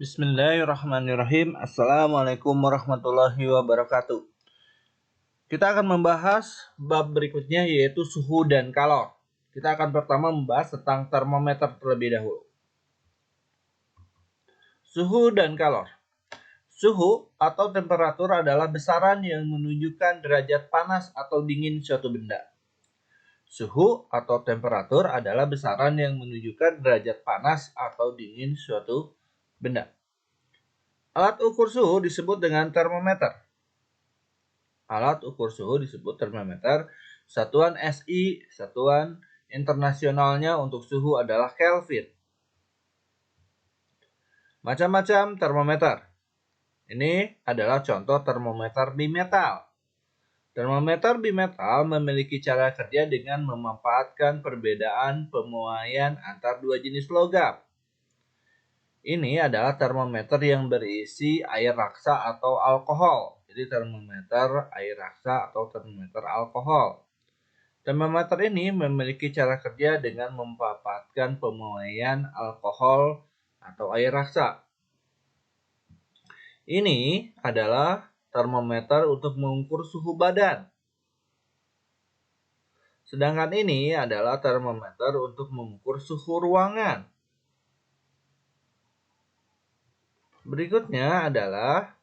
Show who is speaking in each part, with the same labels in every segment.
Speaker 1: Bismillahirrahmanirrahim. Assalamualaikum warahmatullahi wabarakatuh. Kita akan membahas bab berikutnya yaitu suhu dan kalor. Kita akan pertama membahas tentang termometer terlebih dahulu. Suhu dan kalor. Suhu atau temperatur adalah besaran yang menunjukkan derajat panas atau dingin suatu benda. Suhu atau temperatur adalah besaran yang menunjukkan derajat panas atau dingin suatu benda. Alat ukur suhu disebut dengan termometer. Alat ukur suhu disebut termometer. Satuan SI, satuan internasionalnya untuk suhu adalah Kelvin. Macam-macam termometer. Ini adalah contoh termometer bimetal. Termometer bimetal memiliki cara kerja dengan memanfaatkan perbedaan pemuaian antar dua jenis logam. Ini adalah termometer yang berisi air raksa atau alkohol. Jadi termometer air raksa atau termometer alkohol. Termometer ini memiliki cara kerja dengan memanfaatkan pemuaian alkohol atau air raksa. Ini adalah termometer untuk mengukur suhu badan. Sedangkan ini adalah termometer untuk mengukur suhu ruangan. Berikutnya adalah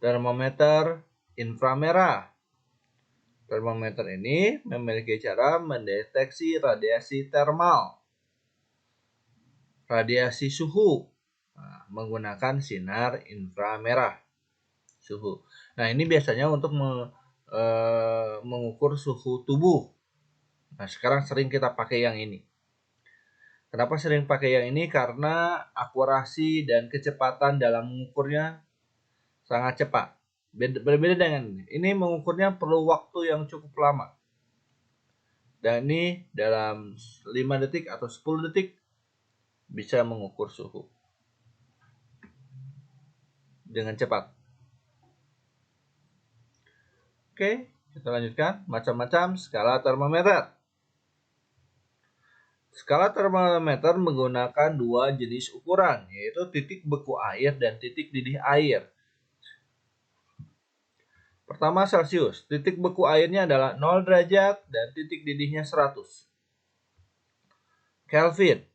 Speaker 1: termometer inframerah. Termometer ini memiliki cara mendeteksi radiasi termal, radiasi suhu, menggunakan sinar inframerah suhu. Nah, ini biasanya untuk mengukur suhu tubuh. Nah, sekarang sering kita pakai yang ini. Kenapa sering pakai yang ini? Karena akurasi dan kecepatan dalam mengukurnya sangat cepat. Berbeda dengan ini mengukurnya perlu waktu yang cukup lama. Dan ini dalam 5 detik atau 10 detik bisa mengukur suhu dengan cepat. Oke, kita lanjutkan. Macam-macam skala termometer. Skala termometer menggunakan dua jenis ukuran, yaitu titik beku air dan titik didih air. Pertama Celcius, titik beku airnya adalah 0 derajat dan titik didihnya 100. Kelvin,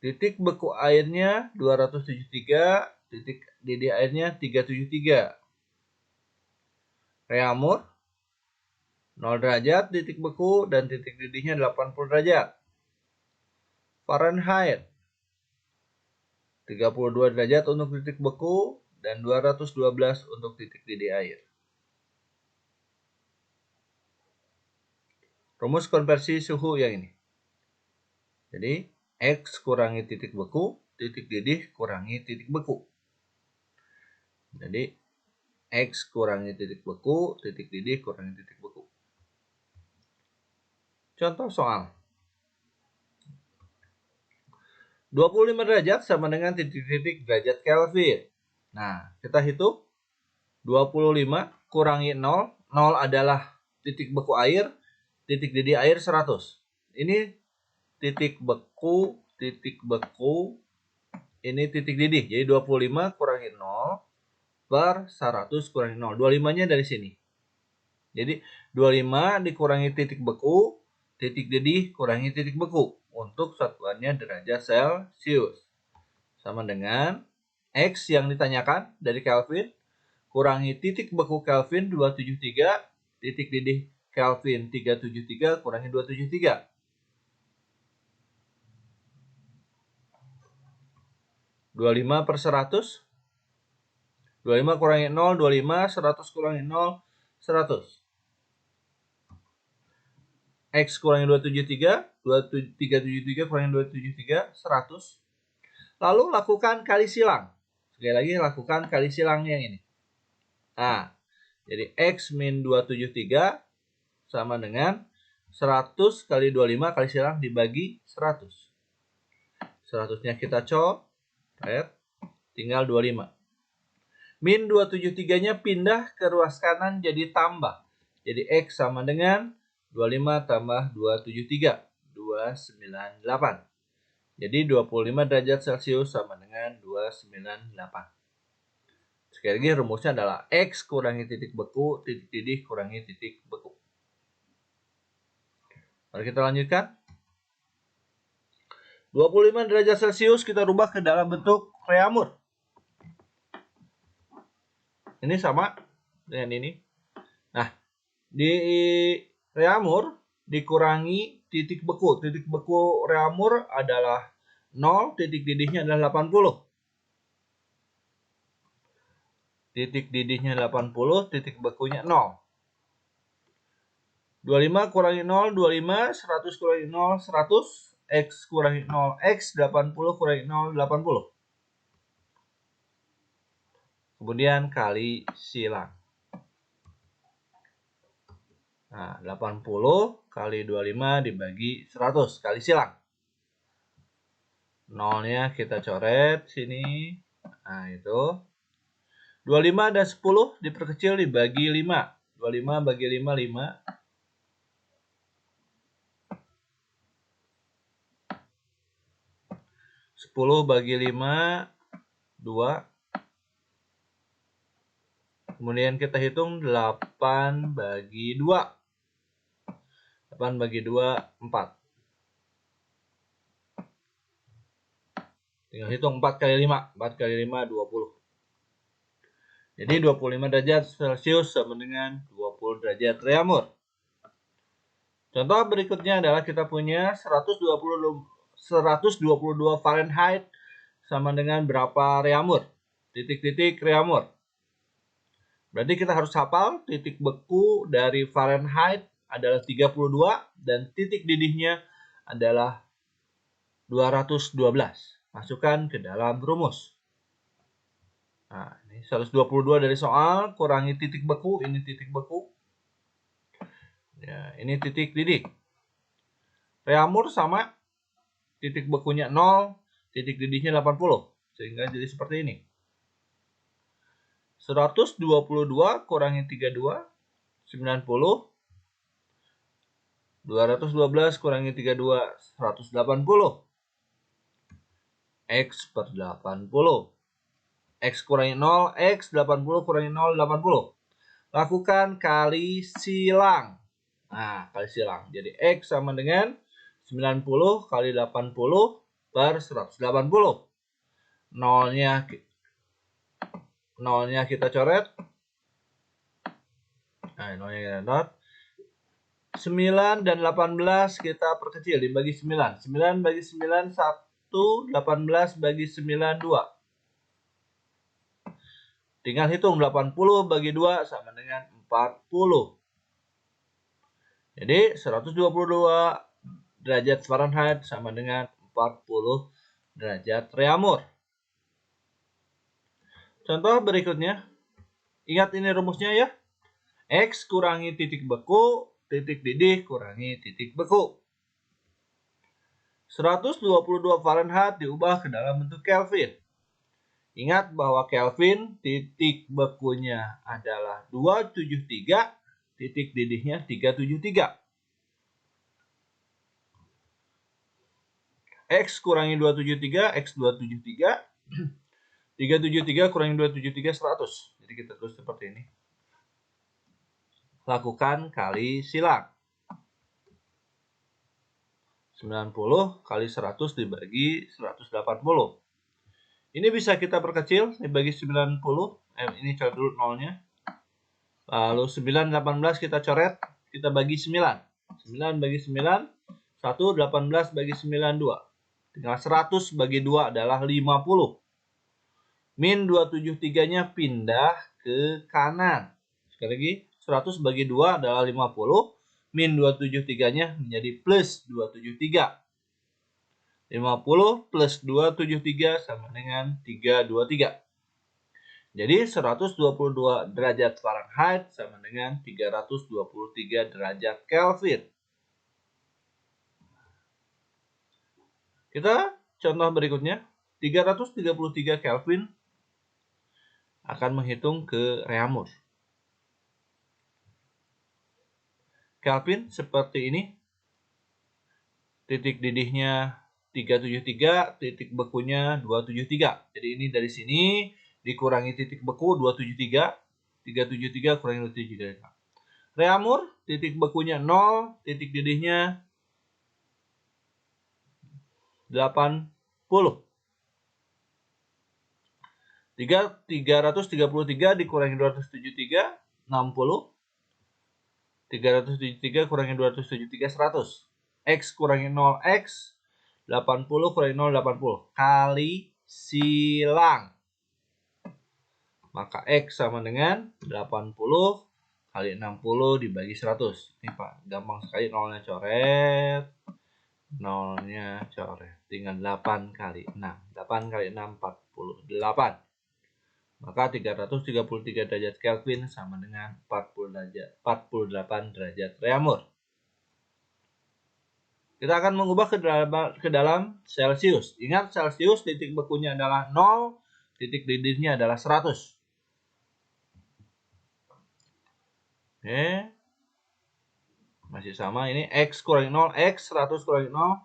Speaker 1: titik beku airnya 273, titik didih airnya 373. Reaumur, 0 derajat titik beku dan titik didihnya 80 derajat. Fahrenheit, 32 derajat untuk titik beku dan 212 untuk titik didih air. Rumus konversi suhu yang ini. Jadi, X kurangi titik beku, titik didih kurangi titik beku. Jadi, X kurangi titik beku, titik didih kurangi titik beku. Contoh soal. 25 derajat sama dengan titik-titik derajat Kelvin. Nah, kita hitung 25 kurangi 0. 0 adalah titik beku air, titik didih air 100. Ini titik beku, ini titik didih. Jadi 25 kurangi 0 per 100 kurangi 0. 25-nya dari sini. Jadi 25 dikurangi titik beku, titik didih kurangi titik beku. Untuk satuannya derajat Celcius. Sama dengan X yang ditanyakan dari Kelvin, kurangi titik beku Kelvin 273, titik didih Kelvin 373, kurangi 273. 25 per 100. 25 kurangi 0, 25, 100 kurangi 0, 100. X kurangi 273, 373 kurangi 273, 100. Lalu lakukan kali silang. Sekali lagi lakukan kali silang yang ini. Nah, jadi X min 273 sama dengan 100 kali 25 kali silang dibagi 100. 100-nya kita coret, tinggal 25. Min 273-nya pindah ke ruas kanan jadi tambah. Jadi X sama dengan 25 tambah 273, 298. Jadi 25 derajat Celcius sama dengan 298. Sekali lagi rumusnya adalah X kurangi titik beku, titik didih kurangi titik beku. Mari kita lanjutkan. 25 derajat Celcius kita rubah ke dalam bentuk reamur. Ini sama dengan ini. Nah, di reamur dikurangi titik beku. Titik beku reamur adalah 0, titik didihnya adalah 80. Titik didihnya 80, titik bekunya 0. 25 kurangi 0, 25, 100 kurangi 0, 100, X kurangi 0, X, 80 kurangi 0, 80. Kemudian kali silang. Nah, 80 kali 25 dibagi 100, kali silang. Nolnya kita coret sini. Nah, itu. 25 dan 10 diperkecil dibagi 5. 25 bagi 5, 5. 10 bagi 5, 2. Kemudian kita hitung 8 bagi 2. 8 bagi 2, 4. Tinggal hitung 4 kali 5. 4 kali 5, 20. Jadi 25 derajat Celcius sama dengan 20 derajat reamur. Contoh berikutnya adalah kita punya 122 Fahrenheit sama dengan berapa reamur? Titik-titik reamur. Berarti kita harus hafal titik beku dari Fahrenheit adalah 32 dan titik didihnya adalah 212. Masukkan ke dalam rumus. Nah, ini 122 dari soal, kurangi titik beku, ini titik beku. Ya, ini titik didih. Reamur sama, titik bekunya 0, titik didihnya 80. Sehingga jadi seperti ini. 122 kurangi 32, 90. 212 kurangi 32, 180. X per 80. X kurangi 0, X 80 kurangi 0, 80. Lakukan kali silang. Nah, kali silang. Jadi X sama dengan 90 kali 80 per 180. Nolnya kita coret. Nah, nolnya kita coret. 9 dan 18 kita perkecil dibagi 9. 9 bagi 9, 1. 18 bagi 9, 2. Tinggal hitung 80 bagi 2 sama dengan 40. Jadi 122 derajat Fahrenheit sama dengan 40 derajat reamur. Contoh berikutnya. Ingat ini rumusnya ya. X kurangi titik beku, titik didih kurangi titik beku. 122 Fahrenheit diubah ke dalam bentuk Kelvin. Ingat bahwa Kelvin titik bekunya adalah 273, titik didihnya 373. X kurangi 273, X 273. 373 kurangi 273, 100. Jadi kita tulis seperti ini. Lakukan kali silang. 90 kali 100 dibagi 180. Ini bisa kita perkecil dibagi 90. Ini coret dulu nolnya. Lalu 9, 18 kita coret. Kita bagi 9. 9 bagi 9. 1, 18 bagi 9, 2. Tinggal 100 bagi 2 adalah 50. Min 273-nya pindah ke kanan. Sekali lagi, 100 bagi 2 adalah 50. Min 273-nya menjadi plus 273. 50 plus 273 sama dengan 323. Jadi 122 derajat Fahrenheit sama dengan 323 derajat Kelvin. Kita contoh berikutnya. 333 Kelvin akan menghitung ke reamur. Kelvin seperti ini. Titik didihnya 373, titik bekunya 273. Jadi ini dari sini dikurangi titik beku 273, 373 kurangi 273. Reamur, titik bekunya 0, titik didihnya 80. 333 dikurangi 273, 60. 373 kurangi 273, 100. X kurangi 0, X. 80 kurangi 0, 80. Kali silang. Maka X sama dengan 80 kali 60 dibagi 100. Ini Pak, gampang sekali, nolnya coret. Nolnya coret. Tinggal 8 kali 6. 8 kali 6, 48. Maka 333 derajat Kelvin sama dengan 48 derajat Reaumur. Kita akan mengubah ke dalam Celcius. Ingat, Celcius titik bekunya adalah 0, titik didihnya adalah 100. Oke. Masih sama, ini X kurangi 0, X, 100 kurangi 0,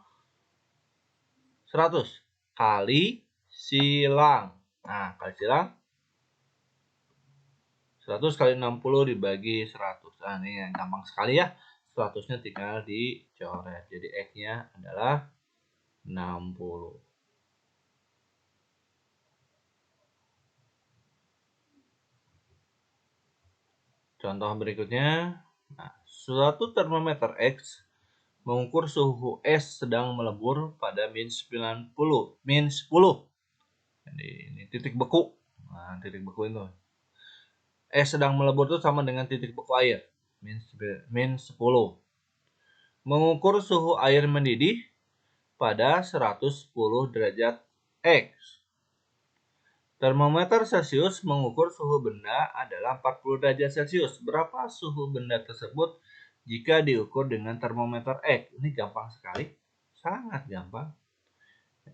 Speaker 1: 100. Kali silang. Nah, kali silang. 100 kali 60 dibagi 100. Nah, ini yang gampang sekali ya. 100-nya tinggal dicoret. Jadi X-nya adalah 60. Contoh berikutnya. Nah, suatu termometer X mengukur suhu es sedang melebur pada min 90, min 10. Jadi ini titik beku. Nah, titik beku itu. Es sedang melebur itu sama dengan titik beku air, min 10. Mengukur suhu air mendidih pada 110 derajat X. Termometer Celcius mengukur suhu benda adalah 40 derajat Celcius. Berapa suhu benda tersebut jika diukur dengan termometer X? Ini gampang sekali, sangat gampang.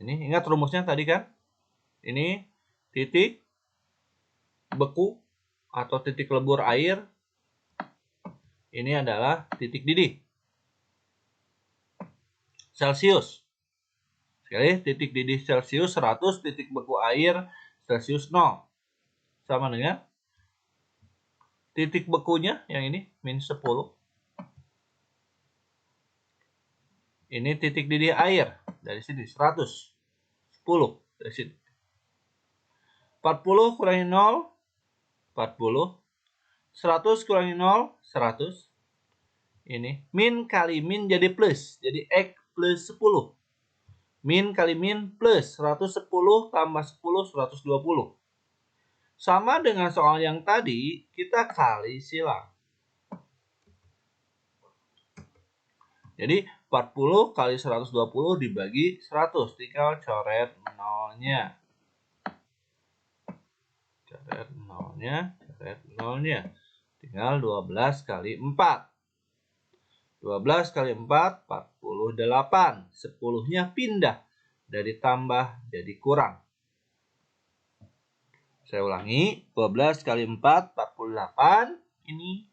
Speaker 1: Ini ingat rumusnya tadi kan? Ini titik beku atau titik lebur air, ini adalah titik didih Celcius. Sekali, titik didih Celcius 100, titik beku air Celcius 0. Sama dengan titik bekunya yang ini min 10. Ini titik didih air dari sini 100. 10 dari sini. 40 kurangi 0, 40. 100 kurangi 0, 100. Ini min kali min jadi plus, jadi X plus 10. Min kali min plus 110 tambah 10, 120. Sama dengan soal yang tadi, kita kali silang. Jadi 40 kali 120 dibagi 100. Tinggal coret nolnya. Coret nolnya, coret nolnya. Tinggal 12 kali 4. 12 kali 4, 48. 10-nya pindah. Dari tambah jadi kurang. Saya ulangi. 12 kali 4, 48. Ini.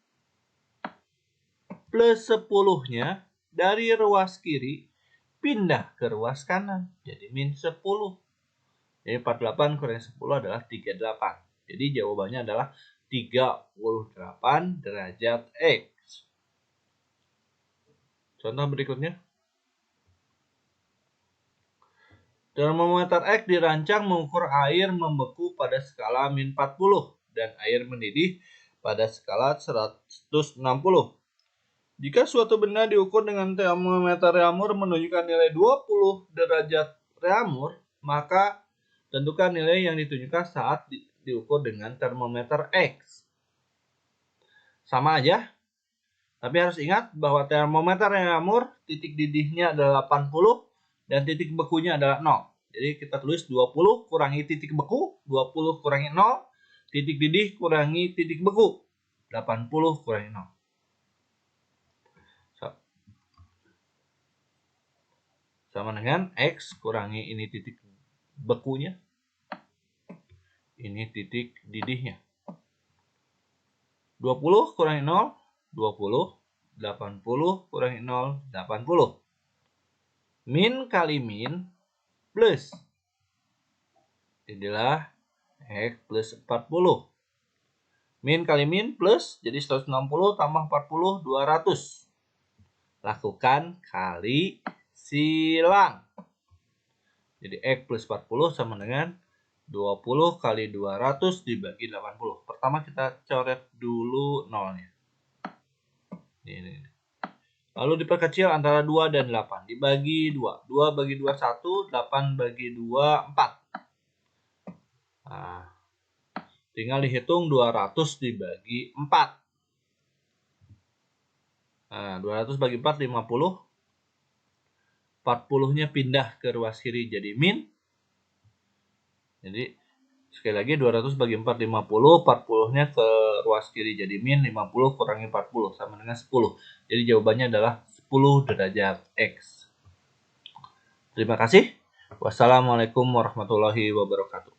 Speaker 1: Plus 10-nya dari ruas kiri pindah ke ruas kanan. Jadi min 10. Jadi 48 kurangi 10 adalah 38. Jadi jawabannya adalah 38 derajat X. Contoh berikutnya. Termometer X dirancang mengukur air membeku pada skala min 40 dan air mendidih pada skala 160. Jika suatu benda diukur dengan termometer Reaumur menunjukkan nilai 20 derajat Reaumur, maka tentukan nilai yang ditunjukkan saat diukur dengan termometer X. Sama aja. Tapi harus ingat bahwa termometer Reaumur titik didihnya adalah 80 dan titik bekunya adalah 0. Jadi kita tulis 20 kurangi titik beku, 20 kurangi 0, titik didih kurangi titik beku, 80 kurangi 0. Sama dengan X kurangi ini titik bekunya, ini titik didihnya. 20 kurangi 0, 20. 80 kurangi 0, 80. Min kali min plus. Jadilah X plus 40. Min kali min plus, jadi 160 tambah 40, 200. Lakukan kali silang. Jadi X plus 40 sama dengan 20 kali 200 dibagi 80. Pertama kita coret dulu nolnya. Ini. Lalu diperkecil antara 2 dan 8. Dibagi 2. 2 bagi 2, 1. 8 bagi 2, 4. Nah, tinggal dihitung 200 dibagi 4. Nah, 200 bagi 4, 50. 40-nya pindah ke ruas kiri jadi min. Jadi, sekali lagi 200 bagi 4, 50. 40-nya ke ruas kiri jadi min. 50 kurangi 40 sama dengan 10. Jadi jawabannya adalah 10 derajat X. Terima kasih. Wassalamualaikum warahmatullahi wabarakatuh.